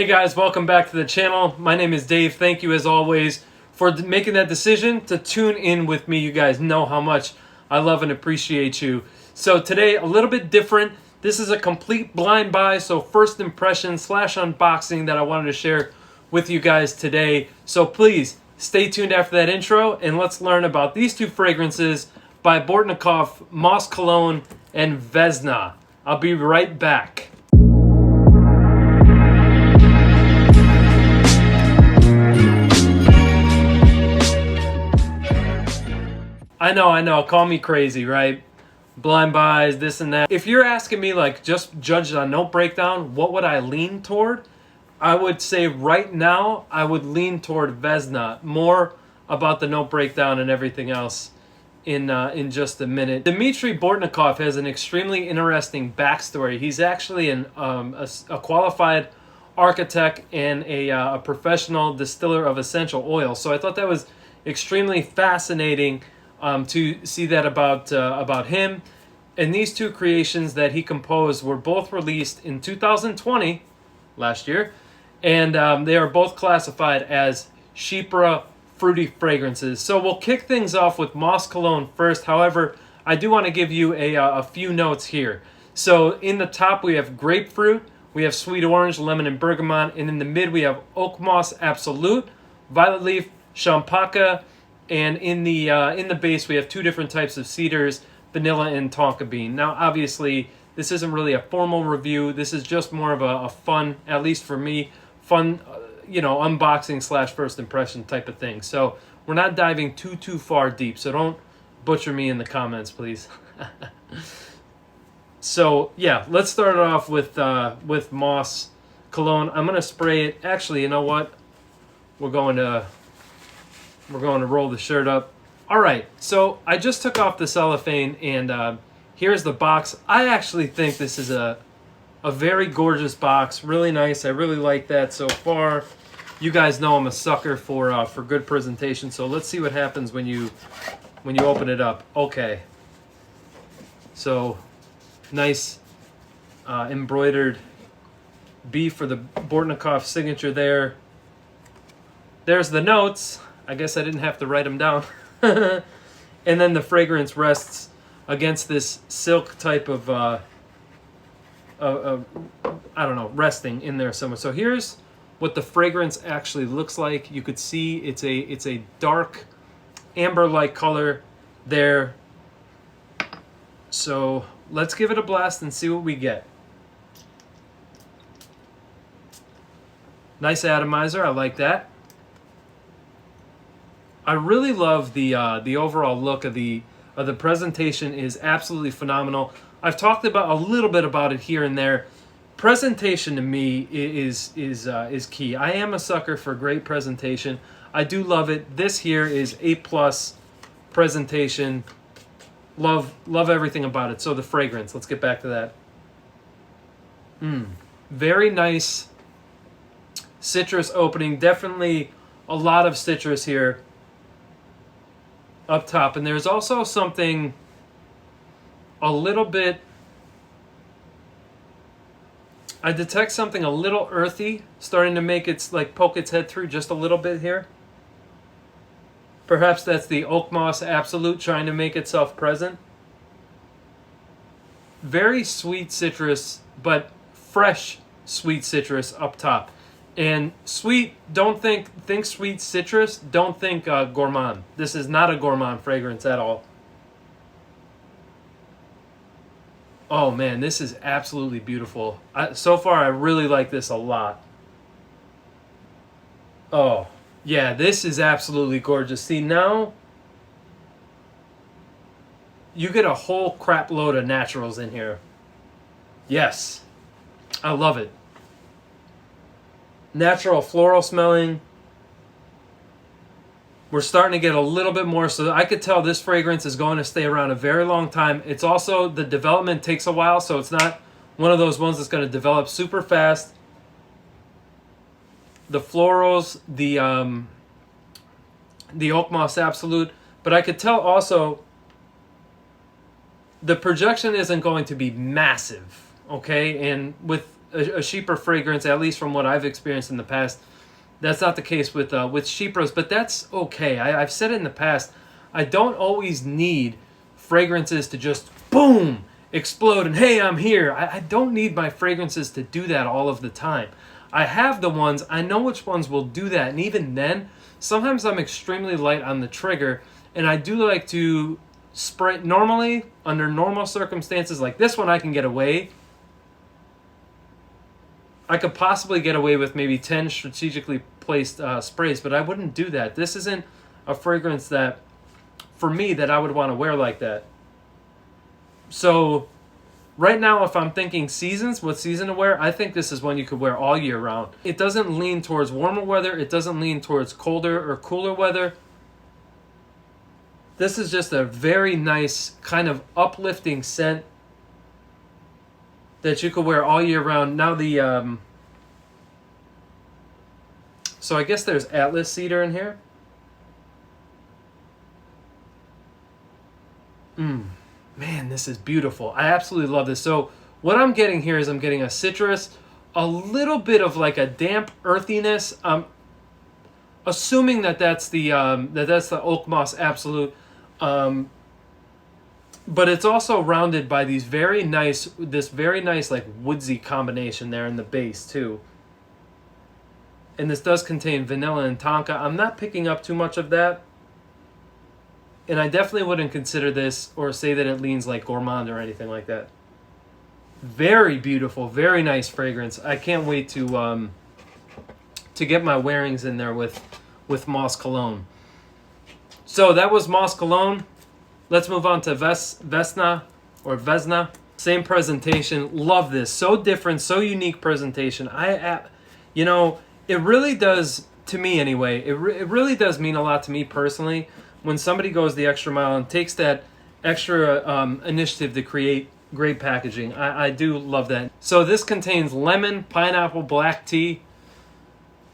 Hey guys, welcome back to the channel. My name is Dave. Thank you as always for making that decision to tune in with me. You guys know how much I love and appreciate you. So today, a little bit different. This is a complete blind buy, so first impression / unboxing that I wanted to share with you guys today. So please stay tuned after that intro and let's learn about these two fragrances by Bortnikoff, Moss Cologne and Vesna. I'll be right back. I know, call me crazy, right? Blind buys, this and that. If you're asking me, like, just judged on note breakdown, what would I lean toward? I would say right now, I would lean toward Vesna. More about the note breakdown and everything else in just a minute. Dmitry Bortnikoff has an extremely interesting backstory. He's actually a qualified architect and a professional distiller of essential oils. So I thought that was extremely fascinating to see that about him. And these two creations that he composed were both released in 2020, last year, and they are both classified as Chypre fruity fragrances. So we'll kick things off with Moss Cologne first. However, I do want to give you a few notes here. So in the top we have grapefruit, we have sweet orange, lemon, and bergamot, and in the mid we have oak moss absolute, violet leaf, champaca, and in the base we have two different types of cedars, vanilla and tonka bean. Now obviously this isn't really a formal review. This is just more of a fun, at least for me, fun unboxing / first impression type of thing. So we're not diving too far deep, so don't butcher me in the comments, please. So yeah, let's start it off with Moss Cologne. I'm gonna spray it. Actually, you know what? We're going to roll the shirt up. All right, so I just took off the cellophane, and here's the box. I actually think this is a very gorgeous box. Really nice. I really like that so far. You guys know I'm a sucker for good presentation. So let's see what happens when you open it up. Okay. So nice embroidered B for the Bortnikoff signature there. There's the notes. I guess I didn't have to write them down. And then the fragrance rests against this silk type of I don't know, resting in there somewhere. So here's what the fragrance actually looks like. You could see it's a dark amber-like color there. So let's give it a blast and see what we get. Nice atomizer, I like that. I really love the overall look of the presentation. Is absolutely phenomenal. I've talked about a little bit about it here and there. Presentation to me is key. I am a sucker for great presentation. I do love it. This here is A+ presentation. Love everything about it. So the fragrance. Let's get back to that. Very nice citrus opening. Definitely a lot of citrus here up top, and there's also something a little bit, I detect something a little earthy starting to make its, like, poke its head through just a little bit here. Perhaps that's the oak moss absolute trying to make itself present. Very sweet citrus, but fresh sweet citrus up top. And sweet, don't think sweet citrus, don't think gourmand. This is not a gourmand fragrance at all. Oh man, this is absolutely beautiful. So far I really like this a lot. Oh yeah, this is absolutely gorgeous. See, now you get a whole crap load of naturals in here. Yes, I love it. Natural floral smelling. We're starting to get a little bit more, so I could tell this fragrance is going to stay around a very long time. It's also, the development takes a while, so it's not one of those ones that's going to develop super fast. The florals, the oak moss absolute, but I could tell also the projection isn't going to be massive, okay? And with a cheaper fragrance, at least from what I've experienced in the past. That's not the case with cheap rose, but that's okay. I've said it in the past. I don't always need fragrances to just boom explode and hey, I'm here. I don't need my fragrances to do that all of the time. I have the ones, I know which ones will do that, and even then, sometimes I'm extremely light on the trigger, and I do like to spray. Normally, under normal circumstances like this one, I can get away. I could possibly get away with maybe 10 strategically placed sprays, but I wouldn't do that. This isn't a fragrance that, for me, that I would want to wear like that. So right now, if I'm thinking seasons, what season to wear, I think this is one you could wear all year round. It doesn't lean towards warmer weather. It doesn't lean towards colder or cooler weather. This is just a very nice kind of uplifting scent that you could wear all year round. Now so I guess there's Atlas cedar in here. Man, this is beautiful. I absolutely love this. So what I'm getting here is I'm getting a citrus, a little bit of like a damp earthiness. I'm assuming that's the oak moss absolute, but it's also rounded by this very nice like woodsy combination there in the base too. And this does contain vanilla and tonka. I'm not picking up too much of that. And I definitely wouldn't consider this or say that it leans like gourmand or anything like that. Very beautiful, very nice fragrance. I can't wait to get my wearings in there with Moss Cologne. So that was Moss Cologne. Let's move on to Vesna or Vesna. Same presentation. Love this. So different, so unique presentation. It really does, to me anyway, it really does mean a lot to me personally when somebody goes the extra mile and takes that extra initiative to create great packaging. I do love that. So this contains lemon, pineapple, black tea.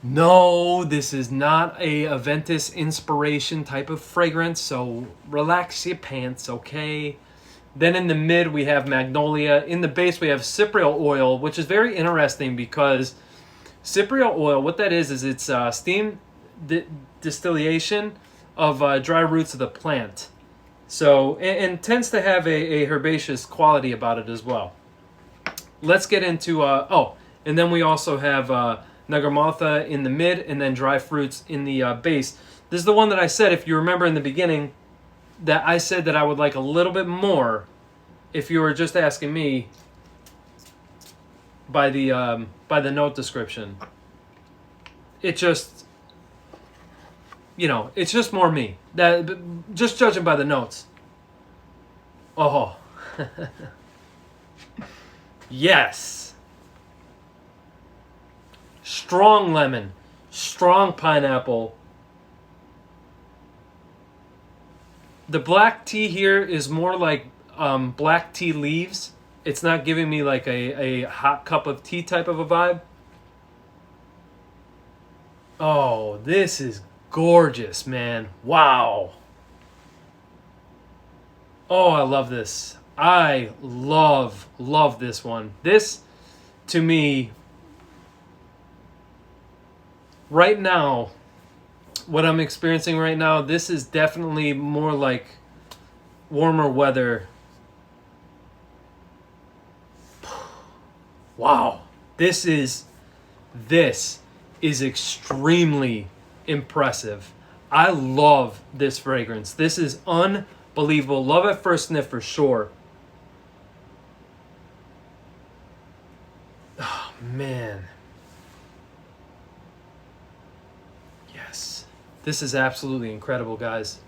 No, this is not a Aventus inspiration type of fragrance, so relax your pants, okay? Then in the mid, we have magnolia. In the base, we have cypriol oil, which is very interesting because cypriol oil, what that is it's steam distillation of dry roots of the plant. So, and tends to have a herbaceous quality about it as well. Let's get into, and then we also have Nagarmotha in the mid, and then dry fruits in the base. This is the one that I said, if you remember in the beginning, that I said that I would like a little bit more if you were just asking me by the note description. It just, it's just more me. That just judging by the notes. Oh. Yes. Strong lemon, strong pineapple. The black tea here is more like black tea leaves. It's not giving me like a hot cup of tea type of a vibe. Oh, this is gorgeous, man. Wow. Oh, I love this. I love this one. This, to me, right now, what I'm experiencing right now, this is definitely more like warmer weather. Wow. This is extremely impressive. I love this fragrance. This is unbelievable. Love at first sniff for sure. Oh, man. Yes. This is absolutely incredible, guys.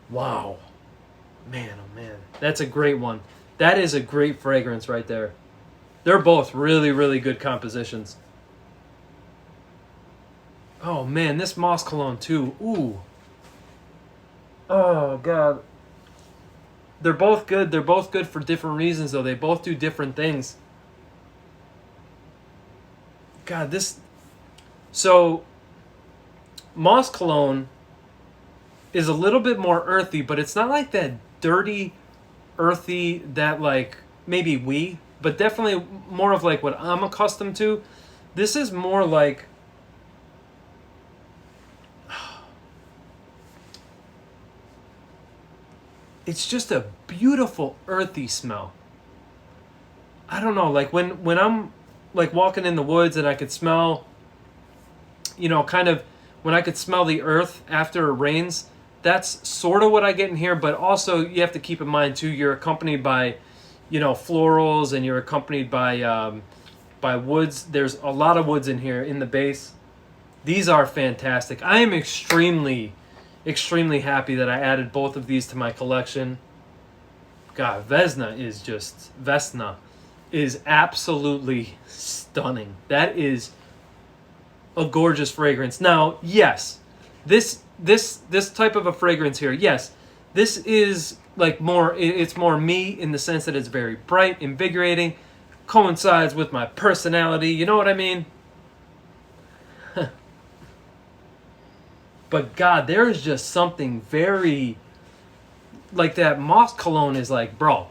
Wow. Man, oh man. That's a great one. That is a great fragrance right there. They're both really, really good compositions. Oh man, this Moss Cologne too. Ooh. Oh God. They're both good. They're both good for different reasons though. They both do different things. God, this... So, Moss Cologne is a little bit more earthy, but it's not like that dirty, earthy that like maybe we but definitely more of like what I'm accustomed to. This is more like, it's just a beautiful earthy smell. I don't know, like when I'm like walking in the woods and I could smell, kind of when I could smell the earth after it rains, that's sort of what I get in here. But also you have to keep in mind too, you're accompanied by, florals, and you're accompanied by woods. There's a lot of woods in here in the base. These are fantastic. I am extremely, extremely happy that I added both of these to my collection. God, Vesna is absolutely stunning. That is a gorgeous fragrance. Now, yes, this type of a fragrance here, yes, this is like it's more me in the sense that it's very bright, invigorating, coincides with my personality, you know what I mean? But God, there is just something very, like that moss cologne is like, bro,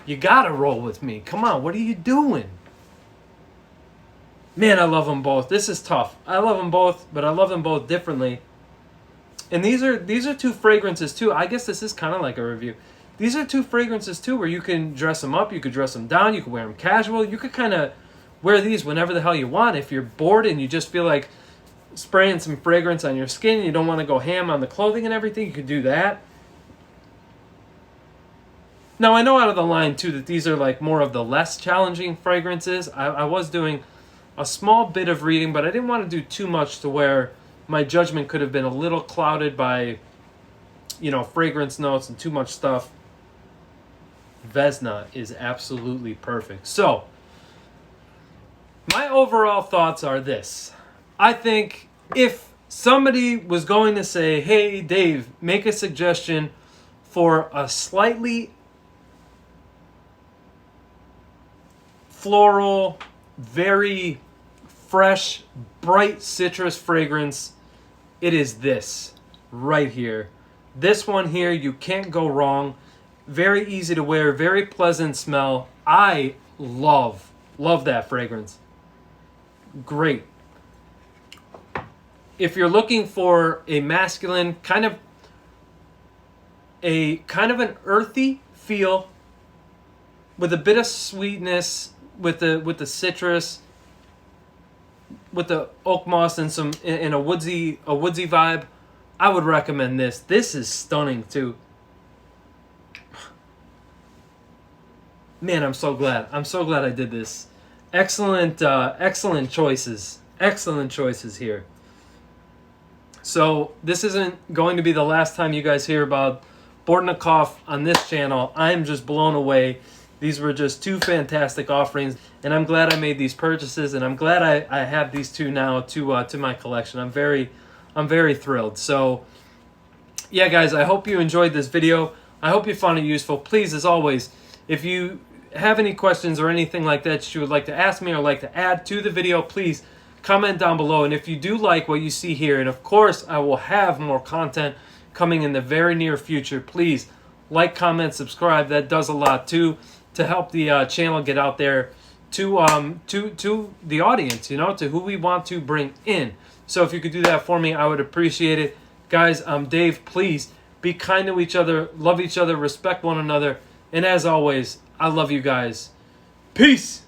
you gotta roll with me. Come on, what are you doing? Man, I love them both. This is tough. I love them both, but I love them both differently. And these are two fragrances too. I guess this is kind of like a review. These are two fragrances too where you can dress them up, you could dress them down, you could wear them casual. You could kind of wear these whenever the hell you want. If you're bored and you just feel like spraying some fragrance on your skin and you don't want to go ham on the clothing and everything, you could do that. Now, I know out of the line too that these are like more of the less challenging fragrances. I was doing a small bit of reading, but I didn't want to do too much to where my judgment could have been a little clouded by, fragrance notes and too much stuff. Vesna is absolutely perfect. So, my overall thoughts are this. I think if somebody was going to say, hey, Dave, make a suggestion for a slightly floral, very fresh, bright citrus fragrance, it is this right here. This one here, you can't go wrong. Very easy to wear, very pleasant smell. I love that fragrance. Great. If you're looking for a masculine, kind of an earthy feel with a bit of sweetness, with the citrus, with the oak moss and some in a woodsy vibe, I would recommend this. This is stunning too. Man, I'm so glad I did this. Excellent choices. Excellent choices here. So this isn't going to be the last time you guys hear about Bortnikoff on this channel. I'm just blown away. These were just two fantastic offerings, and I'm glad I made these purchases, and I'm glad I have these two now to my collection. I'm very thrilled. So yeah, guys, I hope you enjoyed this video. I hope you found it useful. Please, as always, if you have any questions or anything like that you would like to ask me or like to add to the video, please comment down below. And if you do like what you see here, and of course I will have more content coming in the very near future, please like, comment, subscribe. That does a lot too to help the channel get out there to the audience, to who we want to bring in. So if you could do that for me, I would appreciate it. Guys, I'm Dave. Please be kind to each other, love each other, respect one another, and as always, I love you guys. Peace!